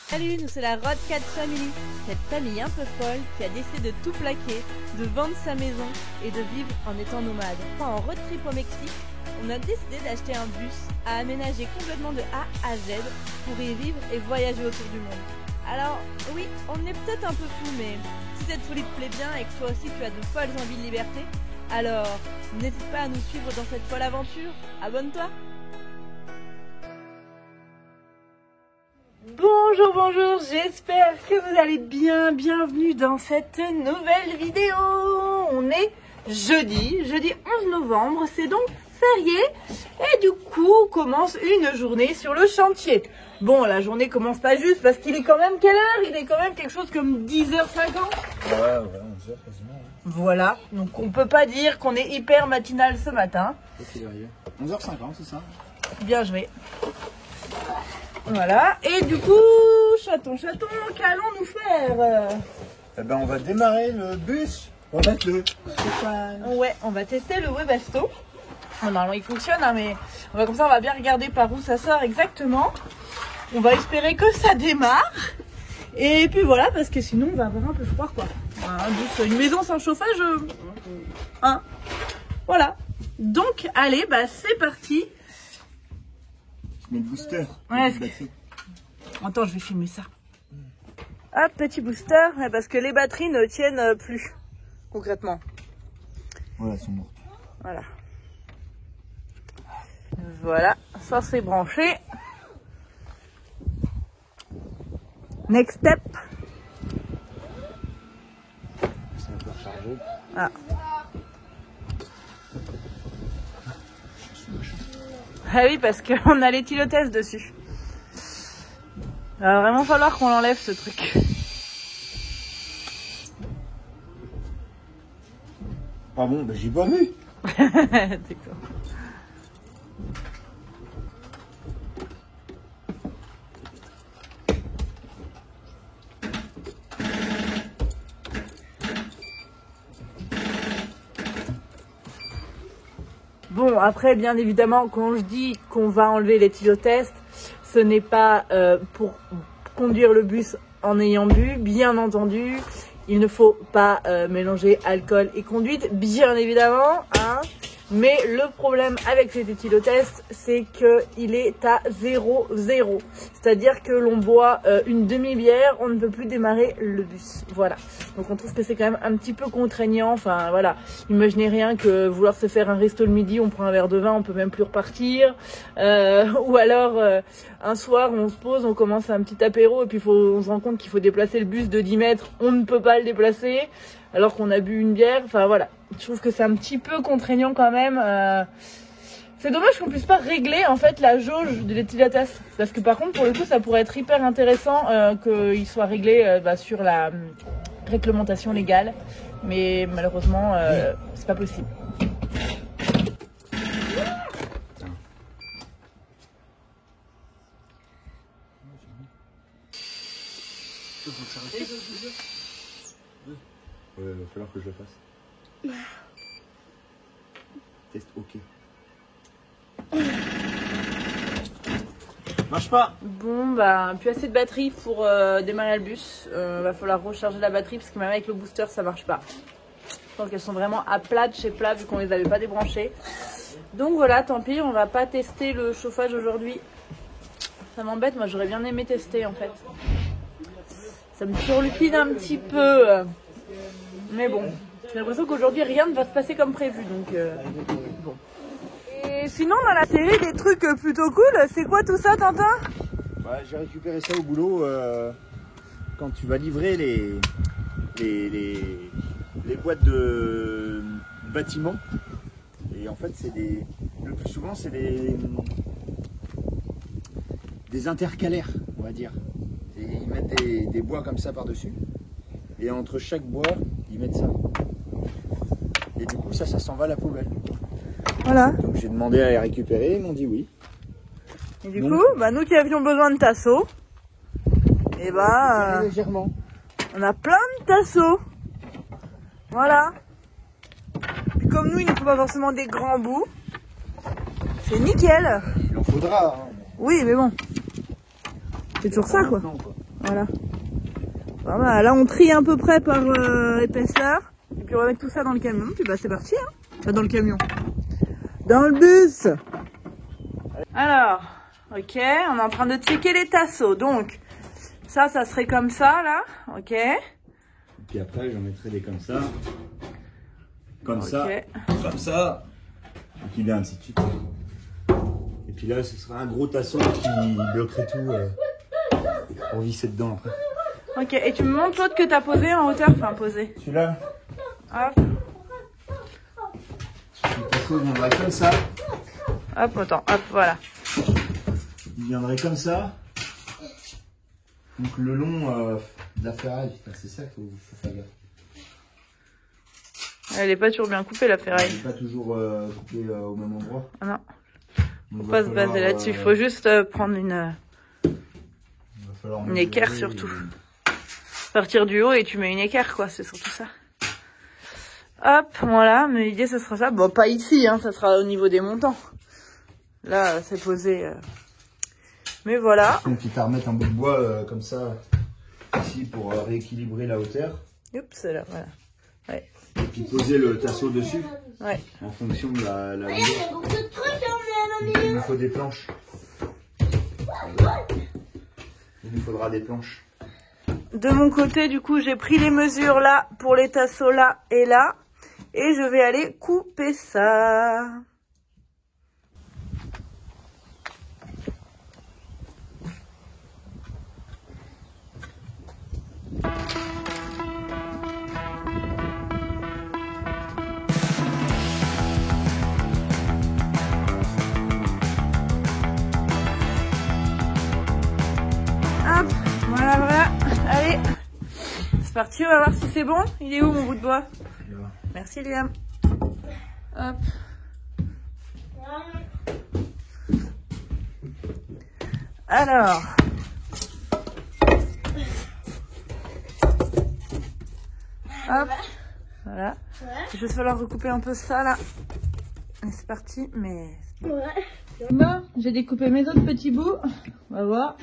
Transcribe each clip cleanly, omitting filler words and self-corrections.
Salut, nous c'est la Road Cat Family, cette famille un peu folle qui a décidé de tout plaquer, de vendre sa maison et de vivre en étant nomade. En road trip au Mexique, on a décidé d'acheter un bus à aménager complètement de A à Z pour y vivre et voyager autour du monde. Alors oui, on est peut-être un peu fou, mais si cette folie te plaît bien et que toi aussi tu as de folles envies de liberté, alors n'hésite pas à nous suivre dans cette folle aventure. Abonne-toi! Bonjour, j'espère que vous allez bien. Bienvenue dans cette nouvelle vidéo. On est jeudi 11 novembre, c'est donc férié et du coup commence une journée sur le chantier. Bon, la journée commence pas juste parce qu'il est quand même quelle heure? Il est quand même quelque chose comme 10h50. Ouais, 11h quasiment. Ouais. Voilà, donc on peut pas dire qu'on est hyper matinal ce matin. 11h50, c'est ça? Bien joué. Voilà, et du coup, chaton, qu'allons-nous faire? Eh ben, on va démarrer le bus. On va mettre le... Ouais, on va tester le Webasto. Normalement, il fonctionne, hein, mais on va comme ça, on va bien regarder par où ça sort exactement. On va espérer que ça démarre. Et puis voilà, parce que sinon, on va avoir un peu froid, quoi. Un bus, une maison sans chauffage, hein. Voilà. Donc, allez, bah c'est parti. Mais le booster. Ouais, attends, je vais filmer ça. Hop, petit booster, parce que les batteries ne tiennent plus, concrètement. Ouais, elles sont mortes. Voilà. Voilà, ça c'est branché. Next step. C'est un peu rechargé. Ah. Ah oui, parce qu'on a l'éthylotest dessus. Il va vraiment falloir qu'on l'enlève ce truc. Ah bon, bah j'ai pas vu. D'accord. Bon, après, bien évidemment, quand je dis qu'on va enlever l'éthylotest, ce n'est pas pour conduire le bus en ayant bu. Bien entendu, il ne faut pas mélanger alcool et conduite, bien évidemment, hein. Mais le problème avec cet éthylotest, c'est qu'il est à 0,0. C'est-à-dire que l'on boit une demi-bière, on ne peut plus démarrer le bus. Voilà. Donc on trouve que c'est quand même un petit peu contraignant. Enfin voilà, imaginez rien que vouloir se faire un resto le midi, on prend un verre de vin, on peut même plus repartir. Ou alors un soir, on se pose, on commence un petit apéro et puis on se rend compte qu'il faut déplacer le bus de 10 mètres, on ne peut pas le déplacer alors qu'on a bu une bière. Enfin voilà. Je trouve que c'est un petit peu contraignant quand même. C'est dommage qu'on puisse pas régler en fait la jauge de l'éthylotest. Parce que par contre pour le coup ça pourrait être hyper intéressant qu'il soit réglé sur la réglementation légale. Mais malheureusement c'est pas possible. Il va falloir que je le fasse. Test OK. Marche pas. Bon bah plus assez de batterie pour démarrer le bus. Va falloir recharger la batterie parce que même avec le booster ça marche pas. Je pense qu'elles sont vraiment à plat de chez plat vu qu'on les avait pas débranchées. Donc voilà, tant pis, on va pas tester le chauffage aujourd'hui. Ça m'embête, moi j'aurais bien aimé tester en fait. Ça me turlupine un petit peu. Mais bon, j'ai l'impression qu'aujourd'hui rien ne va se passer comme prévu, donc bon. Et sinon dans la série des trucs plutôt cool, c'est quoi tout ça Tintin? Ouais, j'ai récupéré ça au boulot quand tu vas livrer les boîtes de bâtiments. Et en fait c'est le plus souvent c'est des intercalaires, on va dire. Et ils mettent des bois comme ça par-dessus. Et entre chaque bois, ils mettent ça. Et du coup, ça s'en va à la poubelle. Voilà. Donc j'ai demandé à les récupérer, ils m'ont dit oui. Et du coup, nous qui avions besoin de tasseaux, et légèrement. On a plein de tasseaux. Voilà. Puis comme nous, il ne faut pas forcément des grands bouts. C'est nickel. Il en faudra. Hein. Oui, mais bon. C'est toujours ça, quoi. Voilà. Voilà, là on trie à peu près par épaisseur. Et puis on va mettre tout ça dans le camion. Puis bah c'est parti. Hein. Enfin, dans le camion. Dans le bus. Alors, ok, on est en train de checker les tasseaux. Donc, ça serait comme ça là. Ok. Et puis après, j'en mettrai des comme ça. Comme ça. Comme ça. Et puis là, ainsi de suite. Et puis là, ce sera un gros tasson qui bloquerait tout pour visser dedans après. Ok, et tu me montres l'autre que tu as posé en hauteur, enfin posé. Celui-là, Hop, le tasseau viendrait comme ça. hop, attends, hop, voilà. Il viendrait comme ça. Donc le long de la ferraille, c'est ça qu'il faut faire gaffe. Elle est pas toujours bien coupée la ferraille. Elle n'est pas toujours coupée au même endroit. Ah non, Donc, faut pas se baser là-dessus, il faut juste prendre une équerre surtout. Partir du haut et tu mets une équerre quoi, c'est surtout ça. Hop, voilà, mais l'idée ce sera ça. Bon, pas ici, hein, ça sera au niveau des montants. Là, c'est posé. Mais voilà. Une petite armette en bout de bois comme ça, ici pour rééquilibrer la hauteur. Oups, là, voilà. Ouais. Et puis poser le tasseau dessus. Ouais. En fonction de la longueur. Il nous faut des planches. Il nous faudra des planches. De mon côté, du coup, j'ai pris les mesures là pour les tasseaux là et là. Et je vais aller couper ça. Hop, voilà, voilà. Allez, c'est parti, on va voir si c'est bon. Il est où mon bout de bois? Merci Liam. Hop. Alors. Hop. Voilà. Il va falloir recouper un peu ça là. Et c'est parti, mais... Bon, j'ai découpé mes autres petits bouts. On va voir.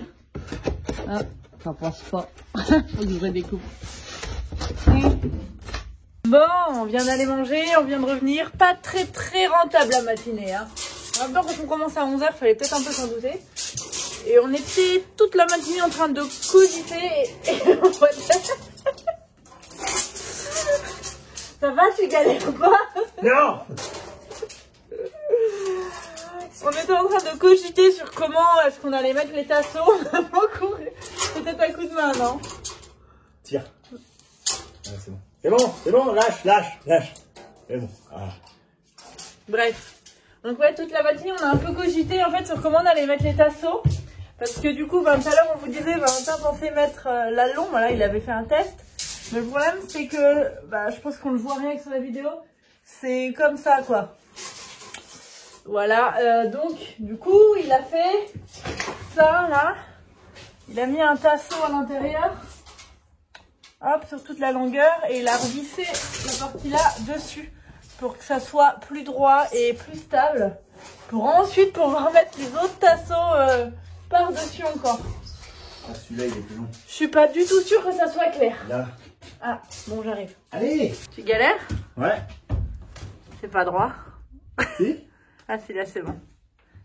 Ah, ça passe pas. Faut que je redécoupe. Bon, on vient d'aller manger, on vient de revenir. Pas très rentable la matinée. Hein. En même temps, quand on commence à 11h, il fallait peut-être un peu s'en douter. Et on était toute la matinée en train de cogiter. Et on va ça va, tu galères pas? Non. On était en train de cogiter sur comment est-ce qu'on allait mettre les tasseaux. Peut-être un coup de main, non? Tire. Ah, c'est bon, lâche. C'est bon. Ah. Bref. Donc ouais, toute la matinée, on a un peu cogité en fait sur comment on allait mettre les tasseaux. Parce que du coup, tout à l'heure, on vous disait, Valentin pensait mettre l'allon. Voilà, il avait fait un test. Mais le problème, c'est que, je pense qu'on le voit rien sur la vidéo. C'est comme ça, quoi. Voilà, donc, du coup, il a fait ça, là. Il a mis un tasseau à l'intérieur. Hop, sur toute la longueur. Et il a revissé la partie-là dessus. Pour que ça soit plus droit et plus stable. Pour ensuite pouvoir mettre les autres tasseaux par-dessus encore. Ah, celui-là, il est plus long. Je suis pas du tout sûre que ça soit clair. Là. Ah, bon, j'arrive. Allez. Tu galères? Ouais. C'est pas droit. Si. Ah, si, là, c'est bon.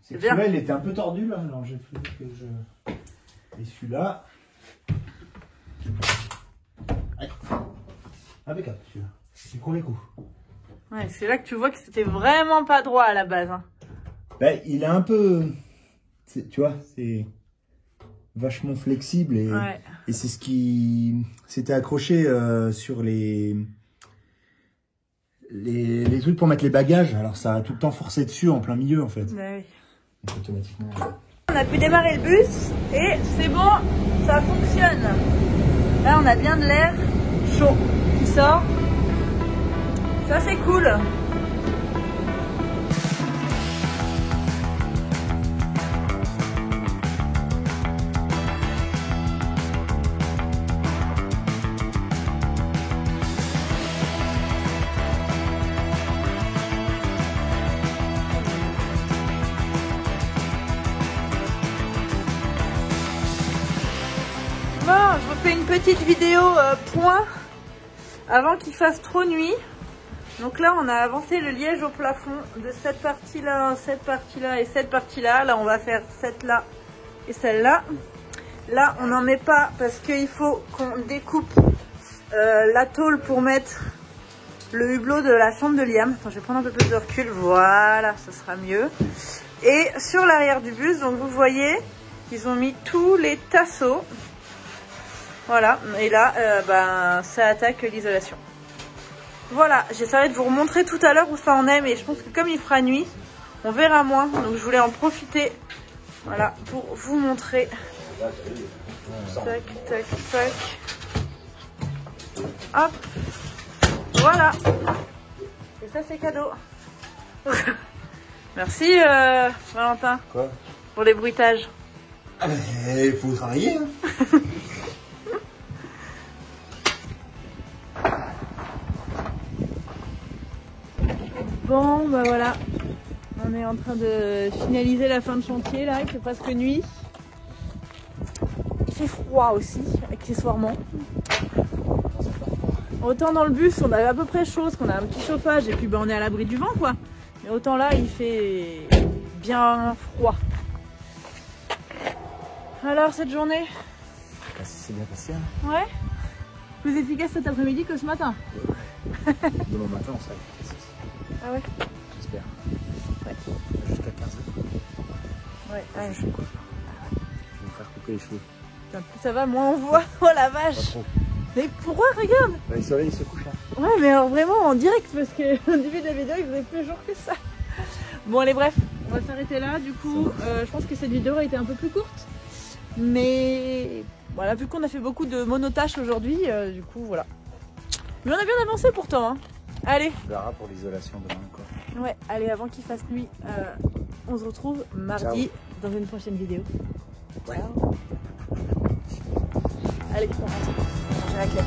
C'est bien. Celui-là, il était un peu tordu, là. Alors, j'ai fallu que je... Et celui-là... Impeccable, celui-là. Du premier coup. Ouais, c'est là que tu vois que c'était vraiment pas droit à la base. Hein. Ben, il est un peu... Tu vois, c'est vachement flexible et, ouais. Et c'est ce qui s'était accroché sur les trucs pour mettre les bagages. Alors ça a tout le temps forcé dessus en plein milieu en fait. Ben oui. Donc automatiquement. On a pu démarrer le bus et c'est bon, ça fonctionne. Là on a bien de l'air chaud qui sort. Ça c'est cool. Bon, je vous fais une petite vidéo point avant qu'il fasse trop nuit. Donc là, on a avancé le liège au plafond de cette partie-là et cette partie-là. Là, on va faire cette là et celle-là. Là, on n'en met pas parce qu'il faut qu'on découpe la tôle pour mettre le hublot de la chambre de Liam. Attends, je vais prendre un peu plus de recul. Voilà, ce sera mieux. Et sur l'arrière du bus, donc vous voyez, ils ont mis tous les tasseaux. Voilà, et là, ça attaque l'isolation. Voilà, j'essaierai de vous remontrer tout à l'heure où ça en est, mais je pense que comme il fera nuit, on verra moins. Donc je voulais en profiter, voilà, pour vous montrer. Tac, tac, tac. Hop. Voilà. Et ça, c'est cadeau. Merci, Valentin. Quoi? Pour les bruitages. Il faut travailler, hein. Bon, bah voilà. On est en train de finaliser la fin de chantier, là. Il fait presque nuit. Il fait froid aussi, accessoirement. Autant dans le bus, on avait à peu près chaud, parce qu'on a un petit chauffage, et puis on est à l'abri du vent, quoi. Mais autant là, il fait bien froid. Alors, cette journée? C'est bien passé, hein. Ouais. Plus efficace cet après-midi que ce matin. Ouais. Demain matin, on sera efficace aussi. Ah ouais? J'espère. Ouais. Jusqu'à 15h. Ouais. Je suis coiffeur. Je vais me faire couper les cheveux. Putain, plus ça va, moins on voit. Oh la vache! Mais pourquoi? Regarde! Le soleil se couche, hein. Ouais, mais alors vraiment en direct, parce que au début de la vidéo, il faisait plus jour que ça. Bon, allez, bref, on va s'arrêter là. Du coup, je pense que cette vidéo a été un peu plus courte. Mais voilà, vu qu'on a fait beaucoup de monotâches aujourd'hui, du coup, voilà. Mais on a bien avancé pourtant, hein. Allez. On verra pour l'isolation demain, quoi. Ouais, allez, avant qu'il fasse nuit, on se retrouve mardi dans une prochaine vidéo. Ouais. Ciao. Allez, on rentre. Manger la crème.